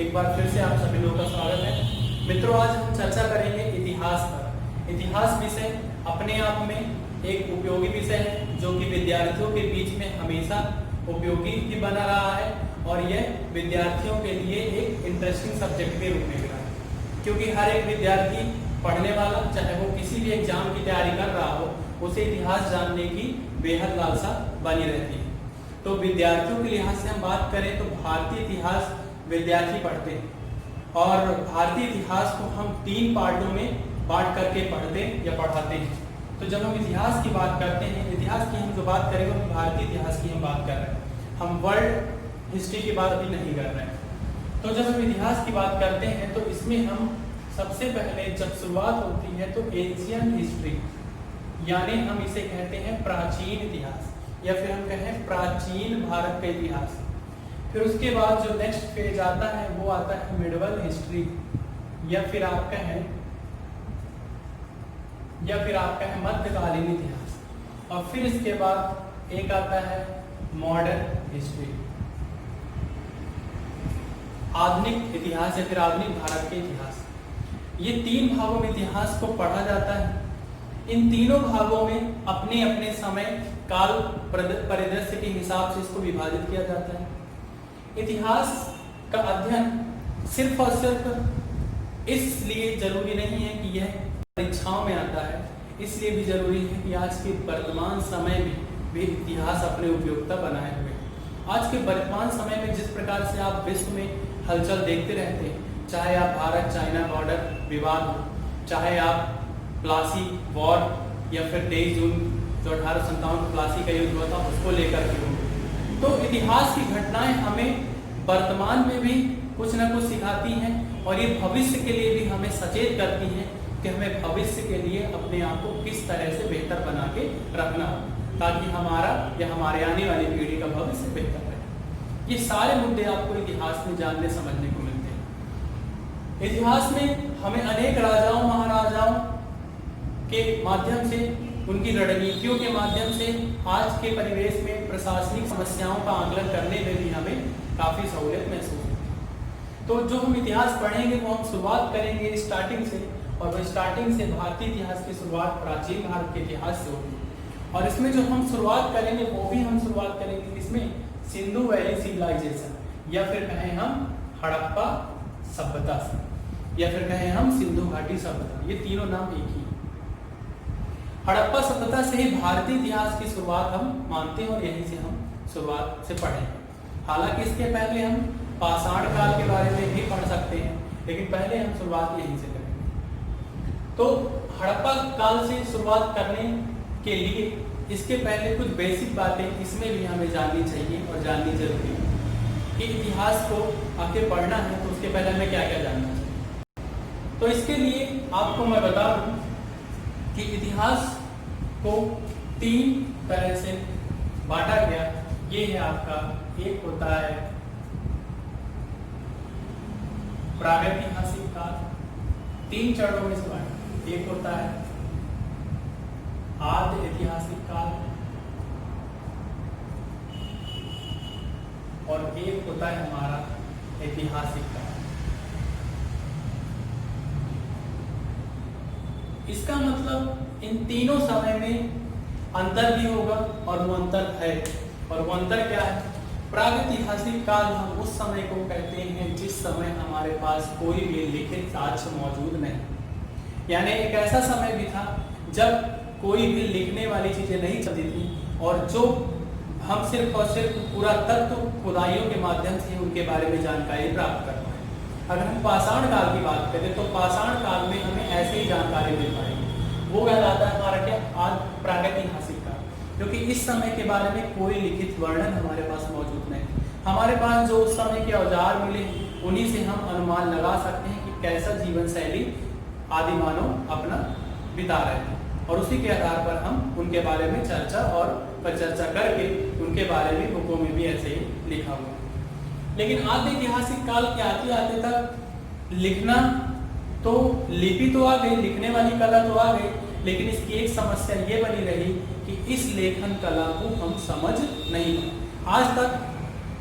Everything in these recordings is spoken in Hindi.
एक बार फिर से आप सभी लोगों का स्वागत है। मित्रों, आज हम चर्चा करेंगे इतिहास पर। इतिहास विषय अपने आप में एक उपयोगी विषय है जो कि विद्यार्थियों के बीच में हमेशा उपयोगी ही बना रहा है और यह विद्यार्थियों के लिए एक इंटरेस्टिंग सब्जेक्ट के रूप में भी रहा है, क्योंकि हर एक विद्यार्थी पढ़ने वाला, चाहे वो किसी भी एग्जाम की तैयारी कर रहा हो, उसे इतिहास जानने की बेहद लालसा बनी रहती है। तो विद्यार्थियों के लिहाज से हम बात करें तो भारतीय इतिहास विद्यार्थी पढ़ते हैं और भारतीय इतिहास को हम 3 पार्टों में बांट करके पढ़ते या पढ़ाते हैं। तो जब हम इतिहास की बात करते हैं, इतिहास की हम जो बात करेंगे वो भारतीय इतिहास की हम बात कर रहे हैं, हम वर्ल्ड हिस्ट्री की बात अभी नहीं कर रहे हैं। तो जब हम इतिहास की बात करते हैं तो इसमें हम सबसे पहले जब शुरुआत होती है तो एंशिएंट हिस्ट्री, यानी हम इसे कहते हैं प्राचीन इतिहास या फिर हम कहें प्राचीन भारत का इतिहास। फिर उसके बाद जो नेक्स्ट फेज आता है वो आता है मिडवल हिस्ट्री या फिर आप कहें मध्यकालीन इतिहास, और फिर इसके बाद एक आता है मॉडर्न हिस्ट्री, आधुनिक इतिहास या फिर आधुनिक भारत के इतिहास। ये 3 भागों में इतिहास को पढ़ा जाता है। इन तीनों भागों में अपने अपने समय काल परिदृश्य के हिसाब से इसको विभाजित किया जाता है। इतिहास का अध्ययन सिर्फ और सिर्फ इसलिए जरूरी नहीं है कि यह परीक्षाओं में आता है, इसलिए भी जरूरी है कि आज के वर्तमान समय में भी इतिहास अपने उपयोगिता बनाए हुए हैं। आज के वर्तमान समय में जिस प्रकार से आप विश्व में हलचल देखते रहते हैं, चाहे आप भारत चाइना बॉर्डर विवाद हो, चाहे आप प्लासी वॉर या फिर 23 जून जो 1857 को प्लासी का युद्ध हुआ था उसको लेकर के हो, तो इतिहास की घटनाएं हमें वर्तमान में भी कुछ न कुछ सिखाती हैं और ये भविष्य के लिए भी हमें सचेत करती हैं कि हमें भविष्य के लिए अपने आप को किस तरह से बेहतर बना के रखना हो, ताकि हमारा या हमारे आने वाली पीढ़ी का भविष्य बेहतर रहे। ये सारे मुद्दे आपको इतिहास में जानने समझने को मिलते हैं। इतिहास में हमें अनेक राजाओं महाराजाओं के माध्यम से, उनकी रणनीतियों के माध्यम से आज के परिवेश में प्रशासनिक समस्याओं का आकलन करने में भी हमें काफी सहूलियत महसूस होती है। तो जो हम इतिहास पढ़ेंगे वो हम शुरुआत करेंगे स्टार्टिंग से, और वो स्टार्टिंग से भारतीय इतिहास की शुरुआत प्राचीन भारत के इतिहास से होगी। और इसमें जो हम शुरुआत करेंगे वो भी हम शुरुआत करेंगे इसमें सिंधु वैली सिविलाइजेशन या फिर कहें हम हड़प्पा सभ्यता से, या फिर कहें हम सिंधु घाटी सभ्यता, ये तीनों नाम एक ही। हड़प्पा सभ्यता से ही भारतीय इतिहास की शुरुआत हम मानते हैं और यहीं से हम शुरुआत से पढ़ेंगे। हालांकि इसके पहले हम पाषाण काल के बारे में भी पढ़ सकते हैं, लेकिन पहले हम शुरुआत यहीं से करेंगे। तो हड़प्पा काल से शुरुआत करने के लिए इसके पहले कुछ बेसिक बातें इसमें भी हमें जाननी चाहिए और जाननी जरूरी है कि इतिहास को आगे पढ़ना है तो उसके पहले हमें क्या क्या जानना चाहिए। तो इसके लिए आपको मैं बता दूं कि इतिहास को 3 तरह से बांटा गया। ये है आपका, एक होता है प्रागैतिहासिक काल, 3 चरणों में से बांटा। एक होता है आद्य ऐतिहासिक काल और एक होता है हमारा ऐतिहासिक काल। इसका मतलब इन तीनों समय में अंतर भी होगा और वो अंतर है, और वो अंतर क्या है? प्रागैतिहासिक काल हम उस समय को कहते हैं जिस समय हमारे पास कोई भी लिखित साक्ष्य मौजूद नहीं, यानी एक ऐसा समय भी था जब कोई भी लिखने वाली चीजें नहीं चलती थी और जो हम सिर्फ और सिर्फ पूरा तत्व खुदाइयों के माध्यम से उनके बारे में जानकारी प्राप्त कर पाए। अगर हम पाषाण काल की बात करें तो पाषाण काल में हमें ऐसी ही जानकारी मिल पाएगी, वो कहलाता है हमारा क्या? आज प्रागैतिहासिक काल, क्योंकि इस समय के बारे में कोई लिखित वर्णन हमारे पास मौजूद नहीं। हमारे पास जो उस समय के औजार मिले उन्हीं से हम अनुमान लगा सकते हैं कि कैसा जीवन शैली आदि मानव अपना बिता रहे थे, और उसी के आधार पर हम उनके बारे में चर्चा और परिचर्चा करके उनके बारे में बुकों में भी ऐसे ही लिखा हुआ। लेकिन आद्य ऐतिहासिक काल के आते आते तक लिखना तो लिपि तो आ गई, लिखने वाली कला तो आ गई, लेकिन इसकी एक समस्या ये बनी रही कि इस लेखन कला को हम समझ नहीं पाए। आज तक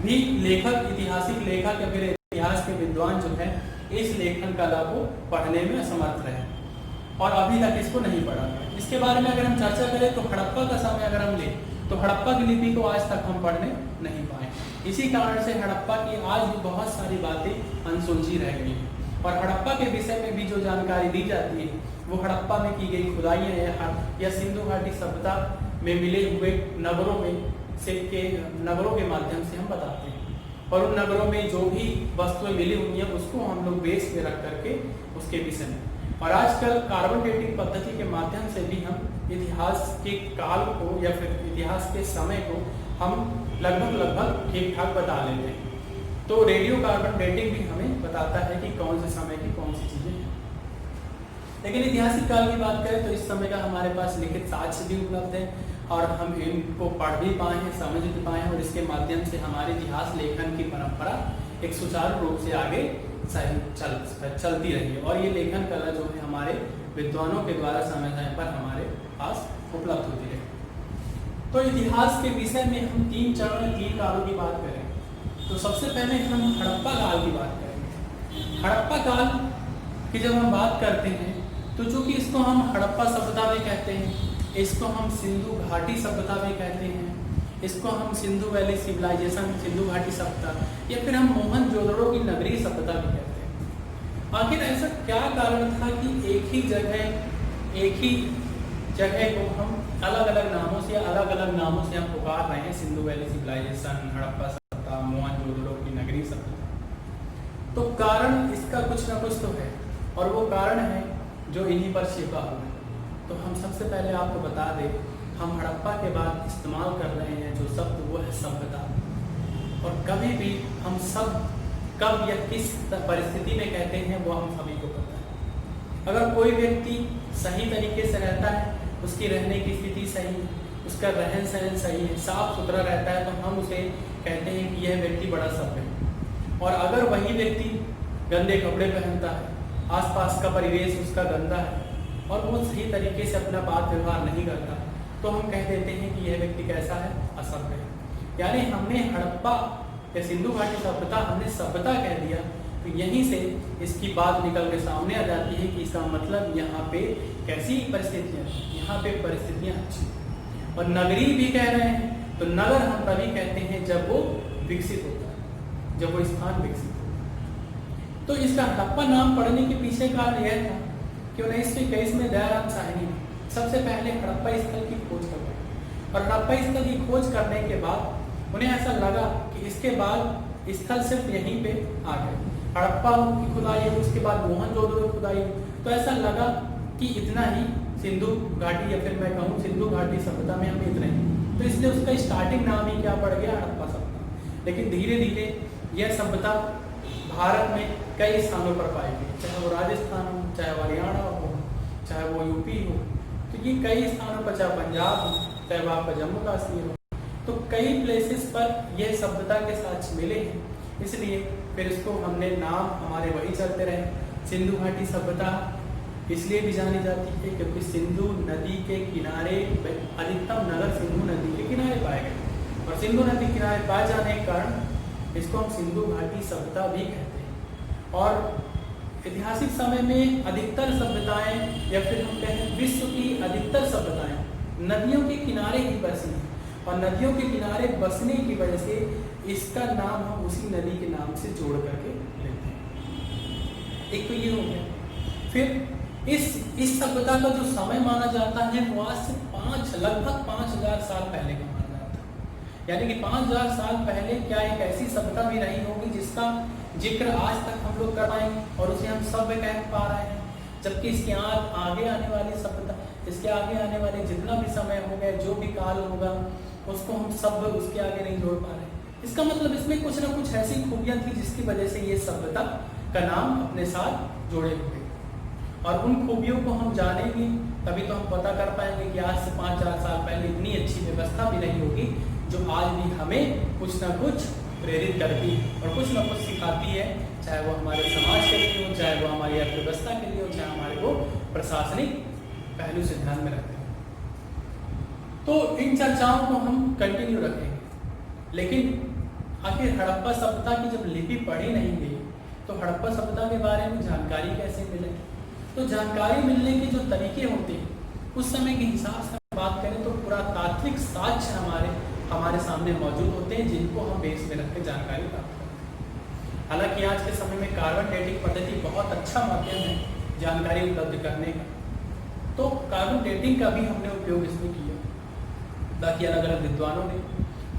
भी लेखक, ऐतिहासिक लेखक या फिर इतिहास के विद्वान जो है इस लेखन कला को पढ़ने में असमर्थ रहे और अभी तक इसको नहीं पढ़ा। इसके बारे में अगर हम चर्चा करें तो हड़प्पा का समय अगर हम लें तो हड़प्पा की लिपि को आज तक हम पढ़ने नहीं पाए। इसी कारण से हड़प्पा की आज भी बहुत सारी बातें अनसुलझी रह गई हैं और हड़प्पा के विषय में भी जो जानकारी दी जाती है वो हड़प्पा में की गई खुदाइयाँ या सिंधु घाटी सभ्यता में मिले हुए नगरों के माध्यम से हम बताते हैं और उन नगरों में जो भी वस्तुएं मिली हुई हैं उसको हम लोग बेस में रख करके उसके विषय में और आजकल कार्बन डेटिंग पद्धति के माध्यम से भी हम इतिहास के काल को या फिर इतिहास के समय को हम लगभग ठीक ठाक बता लेते हैं। तो रेडियो कार्बन डेटिंग भी हमें बताता है कि कौन से समय की कौन सी चीजें हैं। लेकिन ऐतिहासिक काल की बात करें तो इस समय का हमारे पास लिखित साक्ष्य भी उपलब्ध है और हम इनको पढ़ भी पाए हैं, समझ भी पाए हैं और इसके माध्यम से हमारे इतिहास लेखन की परंपरा एक सुचारू रूप से आगे चलती रही है और ये लेखन कला जो है हमारे विद्वानों के द्वारा समय समय पर हमारे पास उपलब्ध होती रही। तो इतिहास के विषय में हम 3 चरणों 3 कालों की बात करें तो सबसे पहले हम हड़प्पा काल की बात करेंगे। हड़प्पा काल की जब हम बात करते हैं तो चूंकि इसको हम हड़प्पा सभ्यता भी कहते हैं, इसको हम सिंधु घाटी सभ्यता भी कहते हैं, इसको हम सिंधु वैली सिविलाइजेशन सिंधु घाटी सभ्यता या फिर हम मोहनजोदड़ो की नगरीय सभ्यता भी कहते हैं। आखिर ऐसा क्या कारण था कि एक ही जगह को हम अलग अलग नामों से हम पुकार रहे हैं, सिंधु वैली सिविलाइजेशन, हड़प्पा सभ्यता, मोहनजोदड़ो की नगरीय सभ्यता। तो कारण इसका कुछ ना कुछ तो है और वो कारण है जो इन्हीं पर छिपा हुआ है। तो हम सबसे पहले आपको बता दें, हम हड़प्पा के बाद इस्तेमाल कर रहे हैं जो शब्द वो है सभ्यता और कभी भी हम सब कब या किस परिस्थिति में कहते हैं वो हम सभी को पता है। अगर कोई व्यक्ति सही तरीके से रहता है, उसकी रहने की स्थिति सही है, उसका रहन सहन सही है, साफ सुथरा रहता है तो हम उसे कहते हैं कि यह व्यक्ति बड़ा सभ्य है। और अगर वही व्यक्ति गंदे कपड़े पहनता है, आसपास का परिवेश उसका गंदा है और वो सही तरीके से अपना बात व्यवहार नहीं करता तो हम कह देते हैं कि यह व्यक्ति कैसा है, असभ्य है। यानी हमने हड़प्पा या सिंधु घाटी सभ्यता हमने सभ्यता कह दिया तो यहीं से इसकी बात निकल के सामने आ जाती है कि इसका मतलब यहाँ पे कैसी परिस्थितियाँ, यहाँ पे परिस्थितियाँ अच्छी। और नगरी भी कह रहे हैं तो नगर हम तभी कहते हैं जब वो विकसित होता है, जब वो स्थान विकसित होता है। तो इसका हड़प्पा नाम पड़ने के पीछे कारण यह था कि 1921 में दयाराम साहनी ने सबसे पहले हड़प्पा स्थल की खोज करवाई और हड़प्पा स्थल की खोज करने के बाद उन्हें ऐसा लगा कि इसके बाद स्थल सिर्फ यहीं पे आ गए। हड़प्पा की खुदाई, उसके बाद मोहनजोदड़ो की खुदाई, तो ऐसा लगा कि इतना ही सिंधु घाटी या फिर मैं कहूँ सिंधु घाटी सभ्यता में हम इतने ही, तो इसलिए उसका स्टार्टिंग नाम ही क्या पड़ गया, हड़प्पा सभ्यता। लेकिन धीरे धीरे यह सभ्यता भारत में कई स्थानों पर पाई गई, चाहे वो राजस्थान हो, चाहे वो हरियाणा हो, चाहे वो यूपी हो, तो ये कई स्थानों पर, चाहे पंजाब हो, चाहे वो आपका जम्मू कश्मीर हो, तो कई प्लेसेस पर यह सभ्यता के साथ मिले हैं। इसलिए फिर इसको हमने नाम हमारे वही चलते रहे। सिंधु घाटी सभ्यता इसलिए भी जानी जाती है क्योंकि सिंधु नदी के किनारे अधिकतम नगर सिंधु नदी के किनारे पाए गए और सिंधु नदी के किनारे पाए जाने के कारण इसको हम सिंधु घाटी सभ्यता भी कहते हैं। और ऐतिहासिक समय में अधिकतर सभ्यताएं या फिर हम कहें विश्व की अधिकतर सभ्यताएं नदियों के किनारे ही बसी हैं और नदियों के किनारे बसने की वजह से इसका नाम हम उसी नदी के नाम से जोड़ करके लेते हैं। एक तो ये हो गया। फिर इस सभ्यता का जो समय माना जाता है वो आज से लगभग 5000 साल पहले का माना जाता है। यानी कि 5000 साल पहले क्या एक ऐसी सभ्यता भी रही होगी जिसका जिक्र आज तक हम लोग कर पाएंगे और उसे हम सभ्य कह पा रहे हैं, जबकि इसके आगे आने वाली सभ्यता, इसके आगे आने वाले जितना भी समय हो गया, जो भी काल होगा, उसको हम सभ्य उसके आगे नहीं जोड़ पा रहे। इसका मतलब इसमें कुछ ना कुछ ऐसी खूबियां थी जिसकी वजह से ये सभ्यता का नाम अपने साथ जोड़े हुए और उन खूबियों को हम जानेंगे तभी तो हम पता कर पाएंगे कि आज से 5000 साल पहले इतनी अच्छी व्यवस्था भी नहीं होगी जो आज भी हमें कुछ ना कुछ प्रेरित करती है और कुछ ना कुछ सिखाती है, चाहे वो हमारे समाज के लिए हो, चाहे वो हमारी अर्थव्यवस्था के लिए हो, चाहे हमारे को प्रशासनिक पहलू से ध्यान में रखते हैं। तो इन चर्चाओं को हम कंटिन्यू रखेंगे। लेकिन आखिर हड़प्पा सभ्यता की जब लिपि पढ़ी नहीं गई तो हड़प्पा सभ्यता के बारे में जानकारी कैसे मिले? तो जानकारी मिलने के जो तरीके होते हैं उस समय के हिसाब से बात करें तो पुरातात्विक साक्ष्य हमारे सामने मौजूद होते हैं, जिनको हम बेस में रख के जानकारी प्राप्त करते हैं। हालांकि आज के समय में कार्बन डेटिंग पद्धति बहुत अच्छा माध्यम है जानकारी उपलब्ध करने का, तो कार्बन डेटिंग का भी हमने उपयोग इसमें किया ताकि अलग अलग विद्वानों ने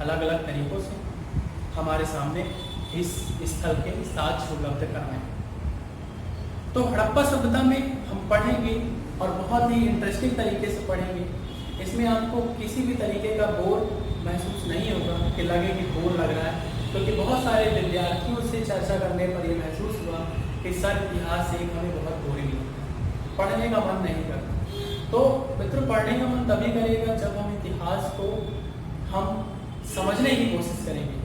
अलग अलग तरीकों से हमारे सामने इस स्थल के साक्ष्य उपलब्ध कराए। तो हड़प्पा सभ्यता में हम पढ़ेंगे और बहुत ही इंटरेस्टिंग तरीके से पढ़ेंगे। इसमें आपको किसी भी तरीके का बोर महसूस नहीं होगा कि लगे कि बोर लग रहा है, क्योंकि बहुत सारे विद्यार्थियों से चर्चा करने पर यह महसूस हुआ कि सर इतिहास से हमें बहुत बोरिंग लगता है, पढ़ने का मन नहीं करता। तो मित्रों, पढ़ने का मन तभी करेगा जब हम इतिहास को हम समझने की कोशिश करेंगे।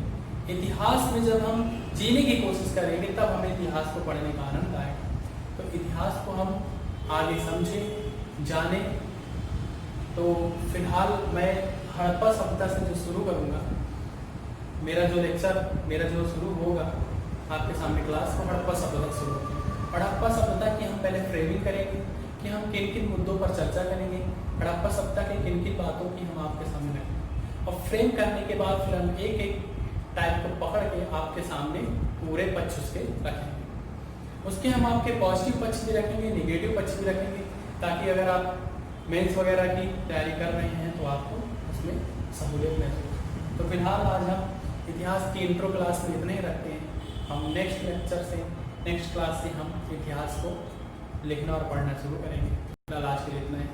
इतिहास में जब हम जीने की कोशिश करेंगे तब हमें इतिहास को पढ़ने का आनंद आएगा। तो इतिहास को हम आगे समझें, जाने। तो फिलहाल मैं हड़प्पा सभ्यता से जो शुरू करूँगा, मेरा जो शुरू होगा आपके सामने क्लास को हड़प्पा सभ्यता शुरू होगी। हड़प्पा सभ्यता की हम पहले फ्रेमिंग करेंगे कि हम किन किन मुद्दों पर चर्चा करेंगे, हड़प्पा सभ्यता के किन किन बातों की हम आपके सामने रखेंगे, और फ्रेम करने के बाद फिर हम एक एक टाइप को पकड़ के आपके सामने पूरे पक्ष उसके रखेंगे। उसके हम आपके पॉजिटिव पक्ष भी रखेंगे, नेगेटिव पक्ष भी रखेंगे, ताकि अगर आप मेंस वगैरह की तैयारी कर रहे हैं तो आपको उसमें सहूलियत महसूस। तो फिलहाल आज हम इतिहास की इंट्रो क्लास में इतने ही रखते हैं। हम नेक्स्ट क्लास से हम इतिहास को लिखना और पढ़ना शुरू करेंगे। फिलहाल आज के लिए इतना है।